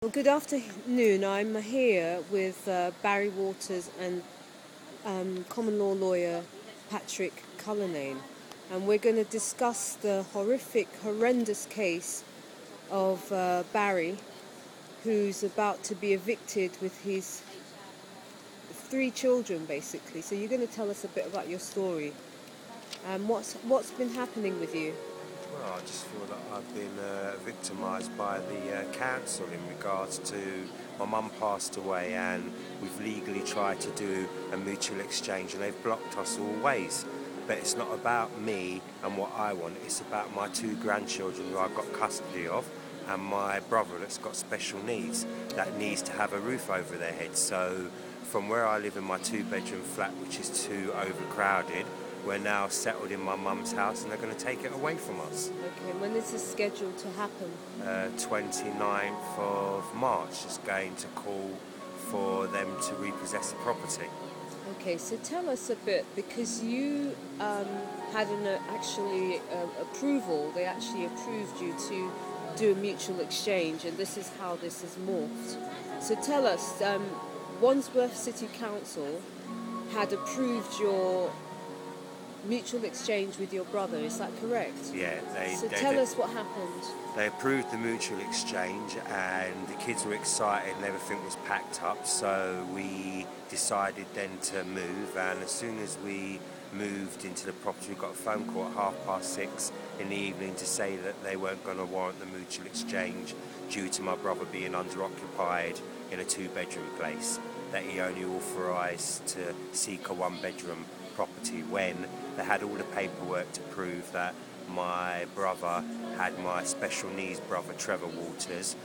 Well, good afternoon. I'm here with Barry Waters and common law lawyer Patrick Cullinane, and we're going to discuss the horrendous case of Barry, who's about to be evicted with his 3 children, basically. So you're going to tell us a bit about your story and what's been happening with you. Well, I just feel that I've been victimised by the council in regards to my mum passed away and we've legally tried to do a mutual exchange and they've blocked us all ways. But it's not about me and what I want, it's about my 2 grandchildren who I've got custody of and my brother that's got special needs that needs to have a roof over their heads. So from where I live in my 2-bedroom flat, which is too overcrowded, we're now settled in my mum's house and they're going to take it away from us. Okay, and when is this scheduled to happen? 29th of March is going to call for them to repossess the property. Okay, so tell us a bit, because you had an approval, they actually approved you to do a mutual exchange, and this is how this has morphed. So tell us, Wansworth City Council had approved your mutual exchange with your brother, is that correct? Yeah. Tell us what happened. They approved the mutual exchange and the kids were excited and everything was packed up, so we decided then to move, and as soon as we moved into the property we got a phone call at 6:30 in the evening to say that they weren't going to warrant the mutual exchange due to my brother being under-occupied in a 2-bedroom place, that he only authorised to seek a 1-bedroom property when they had all the paperwork to prove that my brother had my special needs brother Trevor Waters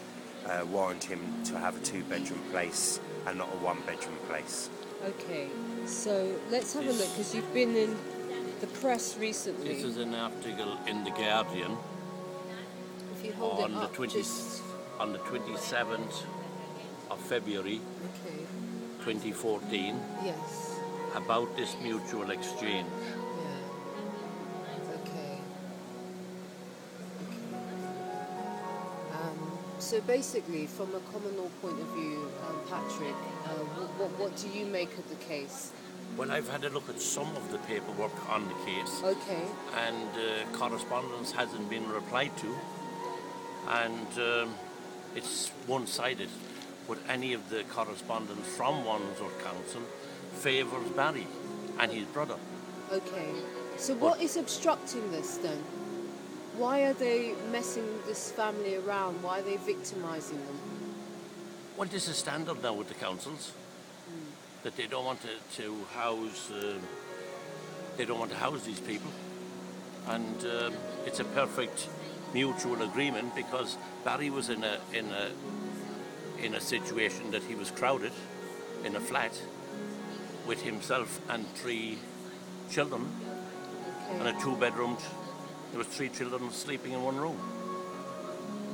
warrant him to have a 2-bedroom place and not a 1-bedroom place. Okay, so let's have a look, because you've been in the press recently. This is an article in The Guardian if you hold on it up, on the 27th of February 2014 Yes. about this mutual exchange. Yeah. Okay. So basically, from a common law point of view, Patrick, what do you make of the case? Well, I've had a look at some of the paperwork on the case. Okay. And correspondence hasn't been replied to, and it's one-sided. But any of the correspondence from Wansworth Council favours Barry and his brother. Okay. So what is obstructing this then? Why are they messing this family around? Why are they victimising them? Well, this is standard now with the councils, that they don't want to house. They don't want to house these people, and it's a perfect mutual agreement, because Barry was in a situation that he was crowded in a flat with himself and 3 children, and a 2-bedroom. There was 3 children sleeping in one room.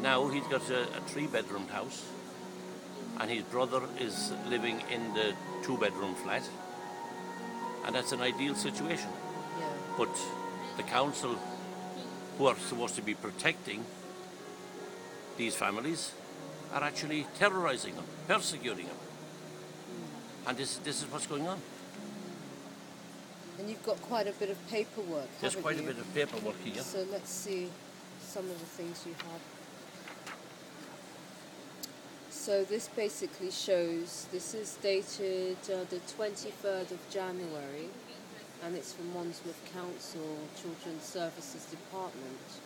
Now he's got a 3-bedroom house, and his brother is living in the 2-bedroom flat, and that's an ideal situation. Yeah. But the council, who are supposed to be protecting these families, are actually terrorising them, persecuting them. And this is what's going on. And you've got quite a bit of paperwork, There's haven't quite you? a bit of paperwork here. So let's see some of the things you have. So this basically shows, this is dated the 23rd of January, and it's from Wansworth Council, Children's Services Department.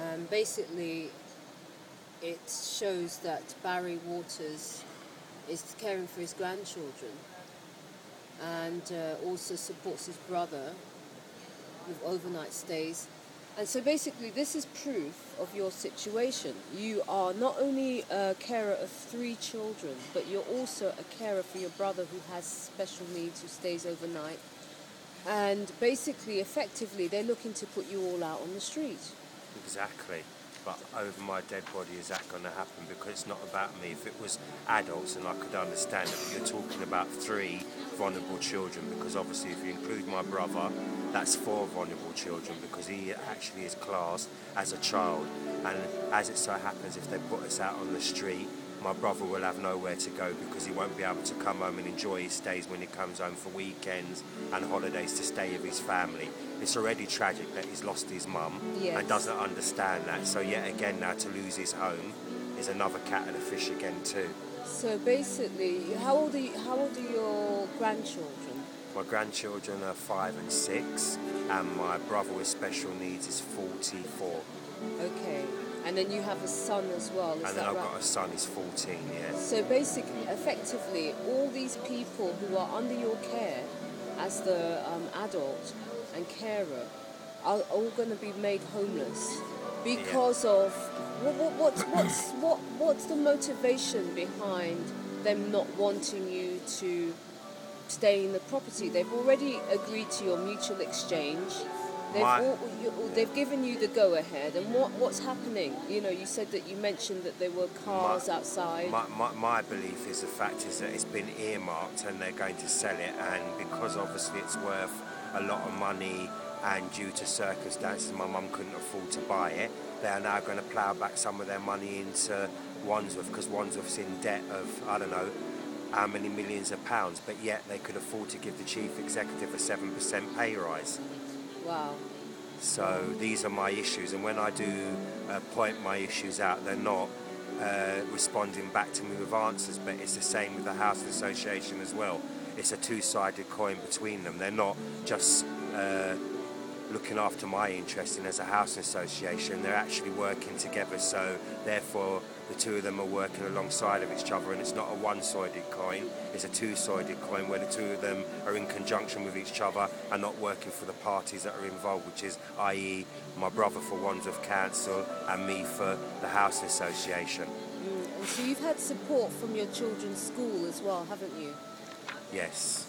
And basically it shows that Barry Waters is caring for his grandchildren, and also supports his brother with overnight stays. And so basically this is proof of your situation. You are not only a carer of 3 children, but you're also a carer for your brother who has special needs, who stays overnight. And basically, effectively, they're looking to put you all out on the street. Exactly. but over my dead body is that going to happen? Because it's not about me. If it was adults, and I could understand it, but you're talking about 3 vulnerable children, because obviously if you include my brother, that's 4 vulnerable children, because he actually is classed as a child. And as it so happens, if they put us out on the street, my brother will have nowhere to go, because he won't be able to come home and enjoy his days when he comes home for weekends and holidays to stay with his family. It's already tragic that he's lost his mum and doesn't understand that. So yet again now to lose his home is another cat and a fish again too. So basically, how old are your grandchildren? My grandchildren are 5 and 6, and my brother with special needs is 44. Okay. And then you have a son as well, is that right? And then I've got a son, he's 14, yeah. So basically, effectively, all these people who are under your care as the adult and carer are all going to be made homeless because of what's the motivation behind them not wanting you to stay in the property? They've already agreed to your mutual exchange. They've given you the go-ahead, and what's happening? You know, you said that you mentioned that there were cars outside. My belief is the fact is that it's been earmarked and they're going to sell it, and because obviously it's worth a lot of money, and due to circumstances my mum couldn't afford to buy it, they are now going to plough back some of their money into Wansworth, because Wansworth's in debt of, I don't know, how many millions of pounds, but yet they could afford to give the chief executive a 7% pay rise. Wow. So these are my issues, and when I do point my issues out, they're not responding back to me with answers, but it's the same with the Housing Association as well. It's a two-sided coin between them. They're not just looking after my interest in as a housing association, they're actually working together, so therefore the two of them are working alongside of each other, and it's not a one-sided coin, it's a two-sided coin where the two of them are in conjunction with each other and not working for the parties that are involved, which is i.e. my brother for Wansworth Council and me for the housing association. And so you've had support from your children's school as well, haven't you? Yes.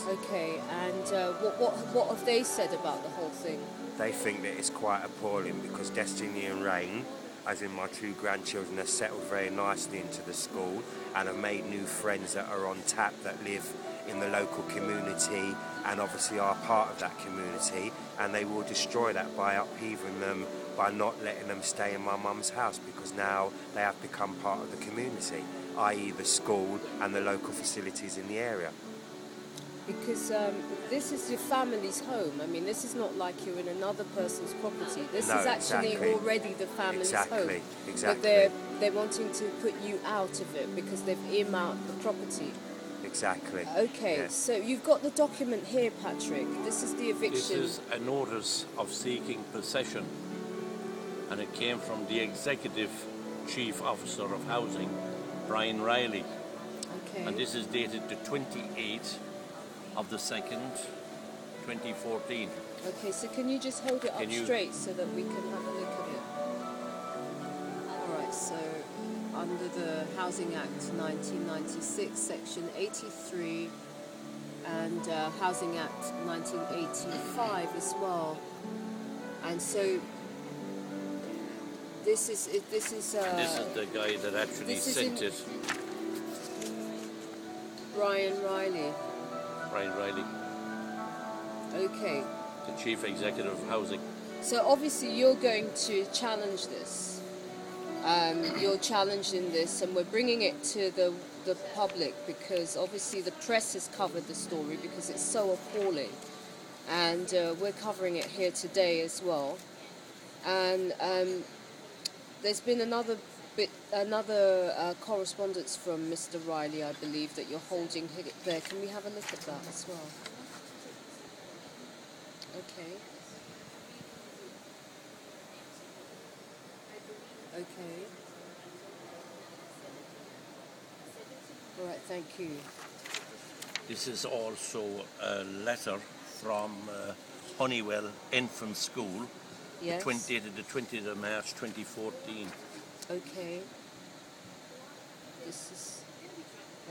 Okay, and what have they said about the whole thing? They think that it's quite appalling because Destiny and Rain, as in my 2 grandchildren, have settled very nicely into the school and have made new friends that are on tap that live in the local community and obviously are part of that community, and they will destroy that by upheaving them, by not letting them stay in my mum's house, because now they have become part of the community, i.e. the school and the local facilities in the area. Because this is your family's home. I mean, this is not like you're in another person's property. This is actually already the family's home. Exactly. But they're wanting to put you out of it because they've earmarked the property. Exactly. Okay, yes. So you've got the document here, Patrick. This is the eviction. This is a notice of seeking possession, and it came from the Executive Chief Officer of Housing, Brian Riley. Okay. And this is dated the 28th of the 2nd, 2014. Okay, so can you just hold it up straight so that we can have a look at it? All right, so under the Housing Act 1996, Section 83, and Housing Act 1985 as well. And so this is the guy that actually sent it. Brian Riley. Okay. The Chief Executive of Housing. So obviously you're going to challenge this. You're challenging this, and we're bringing it to the public because obviously the press has covered the story because it's so appalling, and we're covering it here today as well. And there's been another correspondence from Mr. Riley, I believe, that you're holding there. Can we have a look at that as well? Okay. All right, thank you. This is also a letter from Honeywell Infant School, yes. Dated the 20th of March 2014. Okay. This is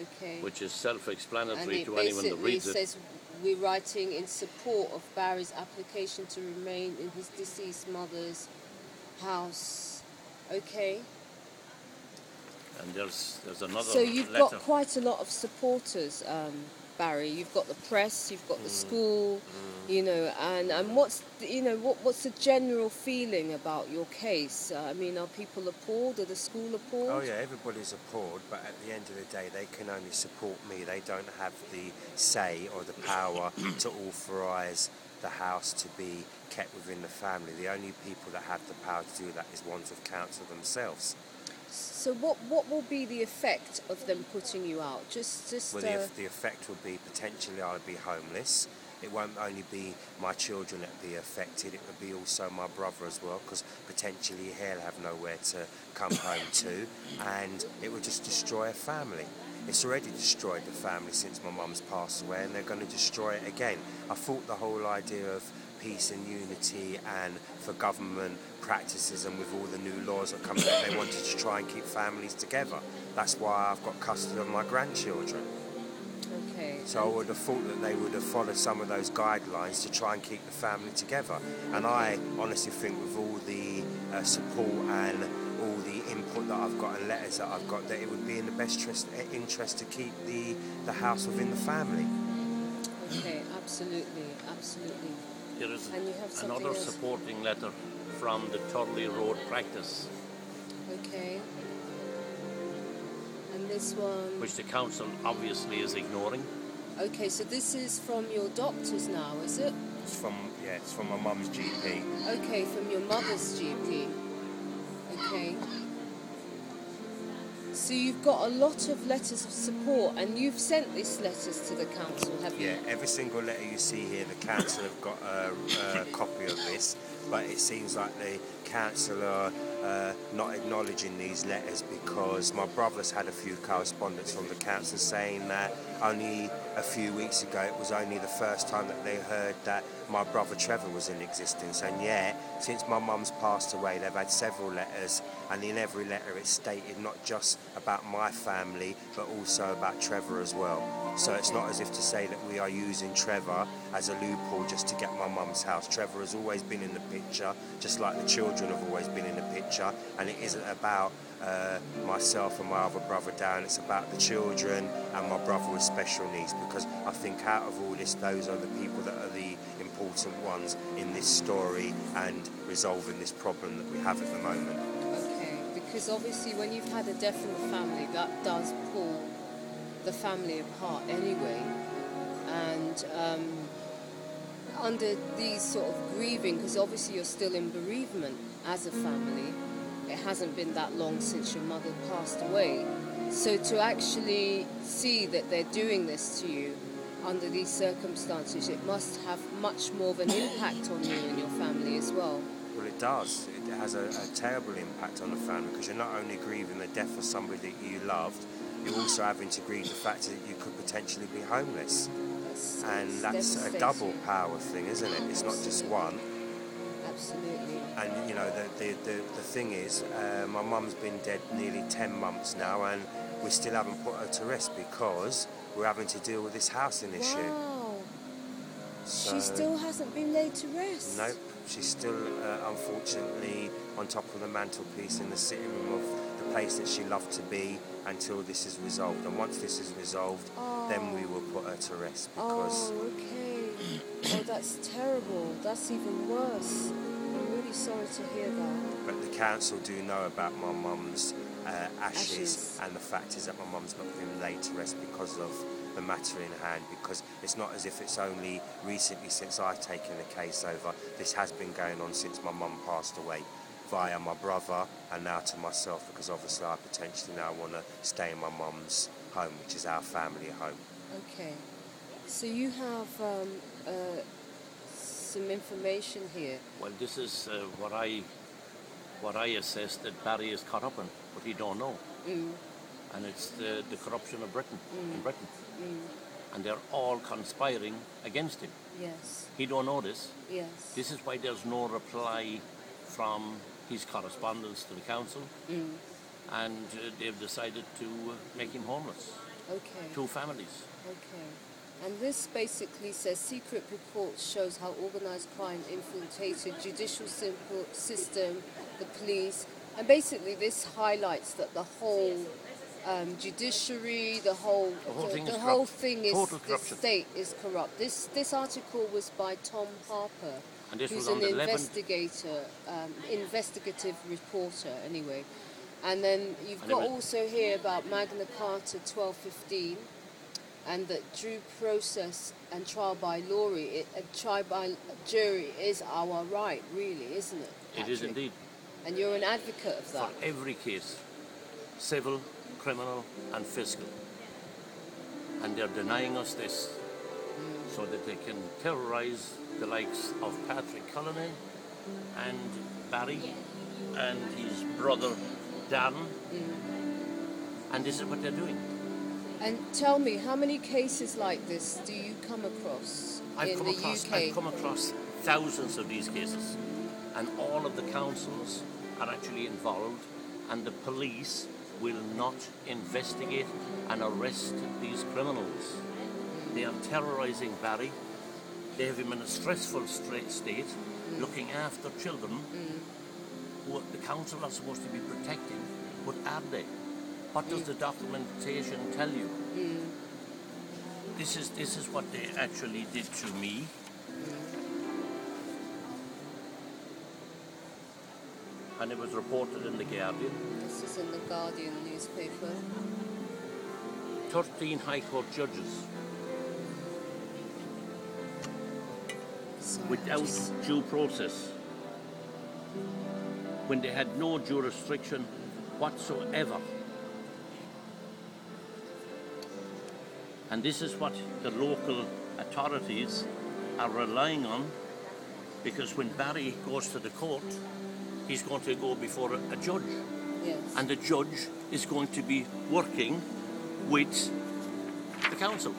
okay. Which is self-explanatory to anyone that reads it. It says we're writing in support of Barry's application to remain in his deceased mother's house. Okay. And there's another So you've letter. got quite a lot of supporters, Barry. You've got the press, you've got the school, you know, and what's what's the general feeling about your case? I mean, are people appalled? Are the school appalled? Oh yeah, everybody's appalled, but at the end of the day, they can only support me. They don't have the say or the power to authorise the house to be kept within the family. The only people that have the power to do that is Wansworth Council themselves. So what will be the effect of them putting you out? Well, the effect will be potentially I'll be homeless. It won't only be my children that will be affected, it will be also my brother as well, because potentially he'll have nowhere to come home to, and it will just destroy a family. It's already destroyed the family since my mum's passed away, and they're going to destroy it again. I thought the whole idea of peace and unity and for government practices and with all the new laws that come out, they wanted to try and keep families together. That's why I've got custody of my grandchildren. Okay. So I would have thought that they would have followed some of those guidelines to try and keep the family together. And I honestly think with all the support and all the input that I've got and letters that I've got, that it would be in the best interest to keep the house within the family. Okay, absolutely. There is And you have something another else? supporting letter from the Turley Road practice, Okay. And this one. which the council obviously is ignoring. Okay, so this is from your doctors now, is it? It's from my mum's GP. Okay, from your mother's GP. Okay. So you've got a lot of letters of support, and you've sent these letters to the council, have you? Yeah, every single letter you see here, the council have got a copy of this, but it seems like the council are not acknowledging these letters because my brother's had a few correspondence from the council saying that only a few weeks ago it was only the first time that they heard that my brother Trevor was in existence, and yet since my mum's passed away they've had several letters, and in every letter it's stated not just about my family but also about Trevor as well. So it's not as if to say that we are using Trevor as a loophole just to get my mum's house. Trevor has always been in the picture, just like the children have always been in the picture, and it isn't about myself and my other brother Darren, it's about the children and my brother with special needs, because I think out of all this, those are the people that are the important ones in this story and resolving this problem that we have at the moment. Okay, because obviously when you've had a death in the family, that does pull the family apart anyway. And under these sort of grieving, because obviously you're still in bereavement as a family, it hasn't been that long since your mother passed away. So to actually see that they're doing this to you under these circumstances, it must have much more of an impact on you and your family as well. Well, it does. It has a terrible impact on the family, because you're not only grieving the death of somebody that you loved, you're also having to grieve the fact that you could potentially be homeless. And that's a double power thing, isn't it? It's not just one. Absolutely. And you know, the thing is, my mum's been dead nearly 10 months now, and we still haven't put her to rest because we're having to deal with this housing issue. Wow. So, She still hasn't been laid to rest? Nope. She's still, unfortunately, on top of the mantelpiece in the sitting room of the place that she loved to be until this is resolved. And once this is resolved, then we will put her to rest because... Oh, okay. Oh, that's terrible. That's even worse. I'm really sorry to hear that. But the council do know about my mum's ashes, and the fact is that my mum's not been laid to rest because of the matter in hand, because it's not as if it's only recently since I've taken the case over. This has been going on since my mum passed away via my brother and now to myself, because obviously I potentially now want to stay in my mum's home, which is our family home. Okay. So you have some information here. Well, this is what I assess that Barry is caught up in, but he don't know. And it's the corruption of Britain, in Britain. And they're all conspiring against him. Yes. He don't know this. Yes. This is why there's no reply from his correspondence to the council. And they've decided to make him homeless. Okay. 2 families. Okay. And this basically says secret report shows how organised crime infiltrated judicial system the police, and basically this highlights that the whole judiciary, the whole thing is total the corruption. state is corrupt. This article was by Tom Harper, And this who's was on an the 11th. investigative reporter anyway. And then you've got also here about Magna Carta 1215, and that due process and trial by jury is our right, really, isn't it? It is indeed. And you're an advocate of that. For every case, civil, criminal and fiscal. And they're denying us this so that they can terrorise the likes of Patrick Cullinane and Barry and his brother Dan. And this is what they're doing. And tell me, how many cases like this do you come across in the UK? I've come across thousands of these cases, and all of the councils are actually involved, and the police will not investigate and arrest these criminals. They are terrorising Barry. They have him in a stressful state, looking after children who the council are supposed to be protecting, but are they? What does the documentation tell you? This is what they actually did to me. And it was reported in The Guardian. This is in the Guardian newspaper. 13 High Court judges without due process, when they had no jurisdiction whatsoever. And this is what the local authorities are relying on, because when Barry goes to the court, he's going to go before a judge. Yes. And the judge is going to be working with the council.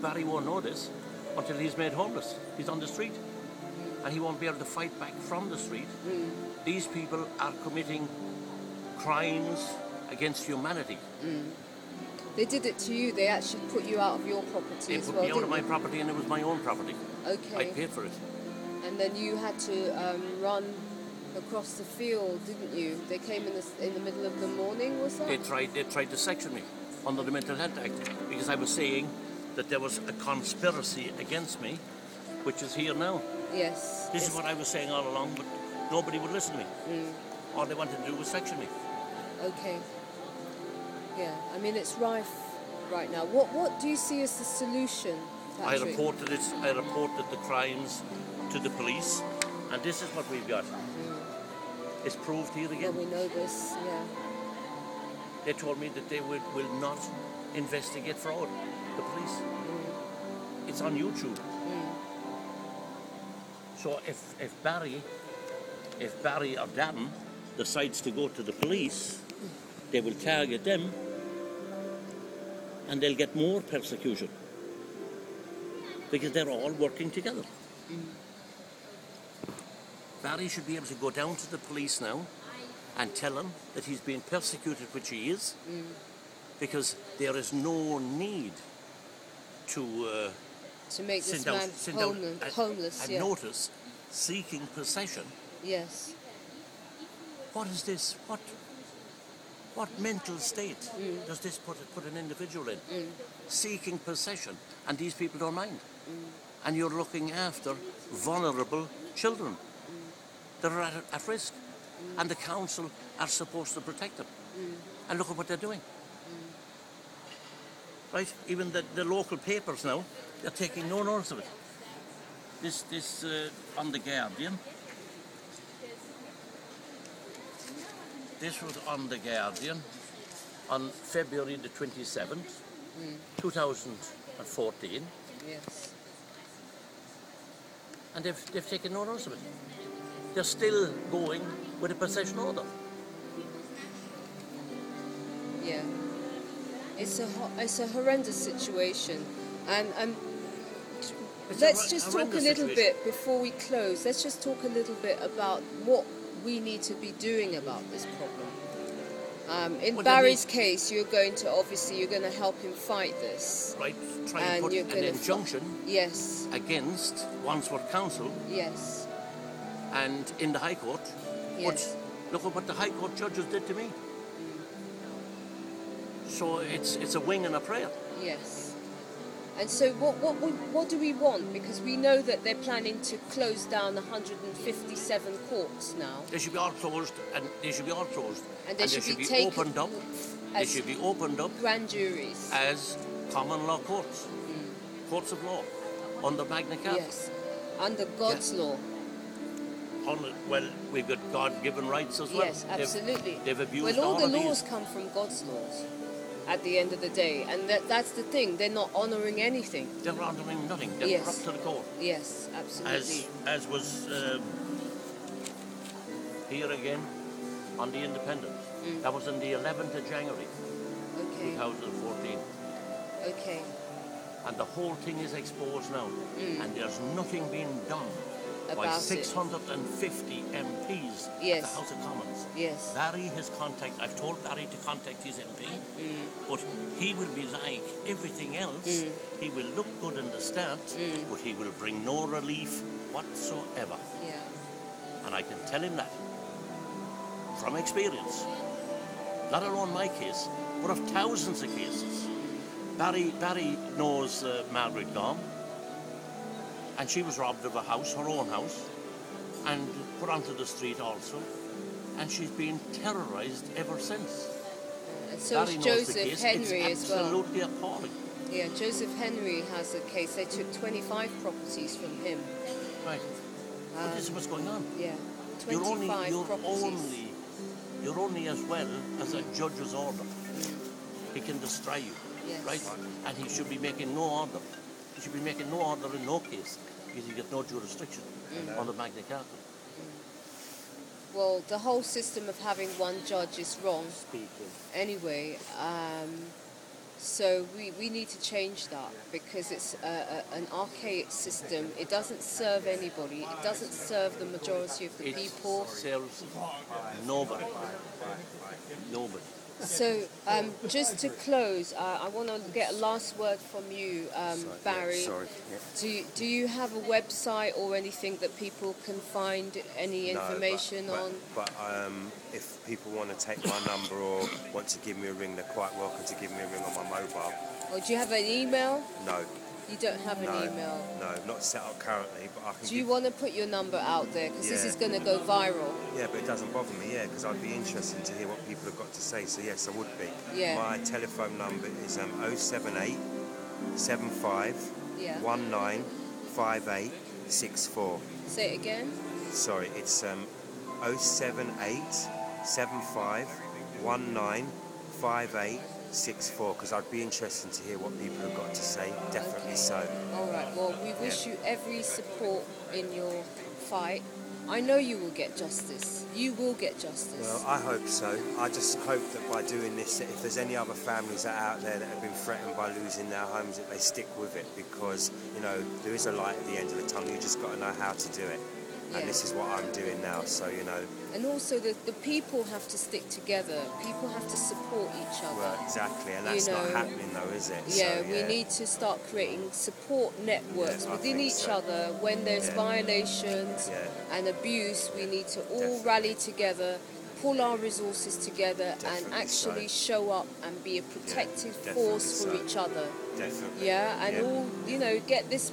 Barry won't know this until he's made homeless. He's on the street. And he won't be able to fight back from the street. These people are committing crimes against humanity. They did it to you. They actually put you out of your property as well. They put me out of my property, and it was my own property. Okay. I paid for it. And then you had to run across the field, didn't you? They came in the middle of the morning, was that? They tried to section me under the Mental Health Act because I was saying that there was a conspiracy against me, which is here now. Yes. This is what I was saying all along, but nobody would listen to me. All they wanted to do was section me. Okay. Yeah, I mean, it's rife right now. What do you see as the solution, Patrick? I reported it. I reported the crimes to the police, and this is what we've got. It's proved here again. Well, we know this, yeah. They told me that they will not investigate fraud, the police. It's on YouTube. So if Barry or Dan decides to go to the police, they will target them and they'll get more persecution because they're all working together. Barry should be able to go down to the police now and tell them that he's being persecuted, which he is, because there is no need to make this man homeless. A notice seeking possession. Yes. What is this? What mental state does this put an individual in? Seeking possession, and these people don't mind. And you're looking after vulnerable children that are at risk, and the council are supposed to protect them. And look at what they're doing. Right? Even the local papers now, they're taking no notice of it. This on The Guardian. This was on The Guardian on February the 27th, 2014. Yes. And they've taken no notice of it. They're still going with a possession order. Yeah. It's a horrendous situation. And let's just talk a little bit before we close. Let's just talk a little bit about what we need to be doing about this problem. In Barry's case, you're going to help him fight this. Right, try and put an injunction yes. against Wansworth Council. Yes. And in the High Court, yes. Look at what the High Court judges did to me. So it's a wing and a prayer. Yes. And so what do we want? Because we know that they're planning to close down 157 courts now. They should be all closed, and they should be all closed. And they should be opened up. They should be opened up grand juries as common law courts, courts of law, under Magna Carta. Yes, under God's law. Well, we've got God-given rights as well. Yes, absolutely. They've abused all the of laws these. come from God's laws at the end of the day, and that's the thing. They're not honouring anything. They're honouring nothing. They're corrupt to the core. Yes, absolutely. As was here again on the Independence. That was on the 11th of January, 2014. Okay. And the whole thing is exposed now, and there's nothing being done by About 650 MPs at the House of Commons. Yes. Barry has contact. I've told Barry to contact his MP, but he will be like everything else. He will look good in the stats, but he will bring no relief whatsoever. Yeah. And I can tell him that from experience. Not alone my case, but of thousands of cases. Barry knows Margaret Gorm, and she was robbed of a house, her own house, and put onto the street also, and she's been terrorised ever since. And so is Joseph Henry as well. It's absolutely appalling. Yeah, Joseph Henry has a case. They took 25 properties from him. Right. But this is what's going on. Yeah, 25 properties. You're only as well as a judge's order. He can destroy you, right? And he should be making no order. He should be making no order in no case, because he gets no jurisdiction on the Magna Carta. Well, the whole system of having one judge is wrong. Anyway, so we need to change that, because it's an archaic system. It doesn't serve anybody. It doesn't serve the majority of the people. It serves nobody. Nobody. So, just to close, I want to get a last word from you, Barry. Sorry. Do you have a website or anything that people can find any information on? But if people want to take my number or want to give me a ring, they're quite welcome to give me a ring on my mobile. Or do you have an email? No. You don't have an email? No, not set up currently, but I can. Do you want to put your number out there? Because this is going to go viral. Yeah, but it doesn't bother me, because I'd be interested to hear what people have got to say, so yes, I would be. Yeah. My telephone number is 078 75 19 58 64. Say it again. Sorry, it's 078 75 19 58 64, because I'd be interested to hear what people have got to say. Definitely so. All right. Well, we wish you every support in your fight. I know you will get justice. You will get justice. Well, I hope so. I just hope that by doing this, if there's any other families that are out there that have been threatened by losing their homes, that they stick with it, because, there is a light at the end of the tunnel. You just got to know how to do it. And this is what I'm doing now, so, And also the people have to stick together. People have to support each other. Well, exactly, and that's not happening though, is it? Yeah, we need to start creating support networks within each other. When there's violations and abuse, we need to all rally together, pull our resources together, and actually show up and be a protective force for each other. Definitely. And get this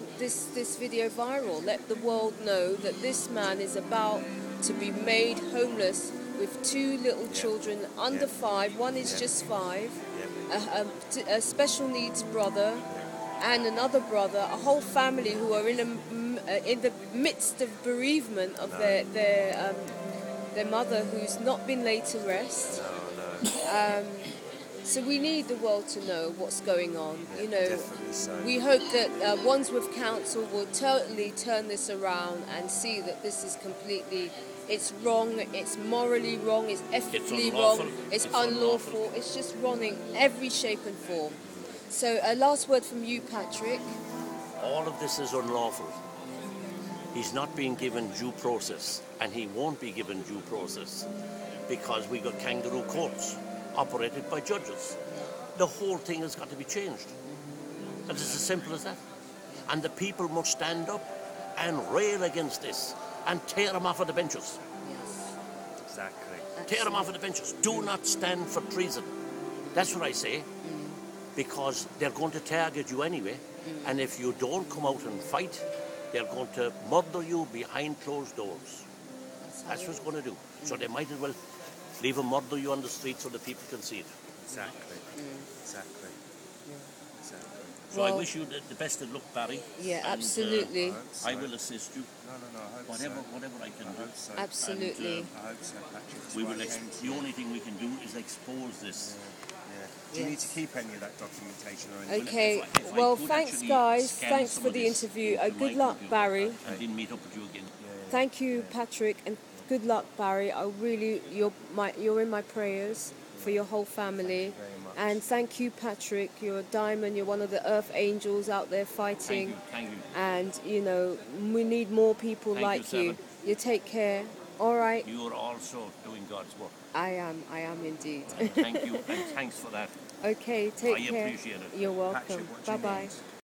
video viral. Let the world know that this man is about to be made homeless with two little children under 5. One is just 5. A special needs brother and another brother. A whole family who are in the midst of bereavement of their mother, who's not been laid to rest. So we need the world to know what's going on. Definitely so. We hope that Wansworth Council will totally turn this around and see that this is completely, it's wrong, it's morally wrong, it's ethically wrong, it's unlawful, it's just wrong in every shape and form. So a last word from you, Patrick. All of this is unlawful. He's not being given due process, and he won't be given due process, because we got kangaroo courts operated by judges. The whole thing has got to be changed. And it's as simple as that. And the people must stand up and rail against this and tear them off of the benches. Yes. Exactly. Tear them off of the benches. Do not stand for treason. That's what I say. Because they're going to target you anyway. And if you don't come out and fight, they're going to murder you behind closed doors. That's what it's going to do. So they might as well leave them murder you on the street so the people can see it. Exactly. Exactly. So I wish you the best of luck, Barry. Yeah, and, absolutely. I will assist you. No, I hope Whatever I can do. so. Absolutely. And, I hope so, Patrick. We will. The only thing we can do is expose this. Do you need to keep any of that documentation or anything? Okay, If I well, could thanks, actually guys. scan Thanks some for of the this interview. into Good my luck, computer. Barry. I didn't meet up with you again. Thank you, Patrick, and good luck, Barry. You're in my prayers for your whole family. And thank you, Patrick. You're a diamond. You're one of the earth angels out there fighting. Thank you. And, you know, we need more people Thank like you, you. Seven. You take care. All right. You are also doing God's work. I am indeed. And thank you, and thanks for that. Okay, take care. I appreciate it. You're Patrick, welcome. what do you Bye-bye. need?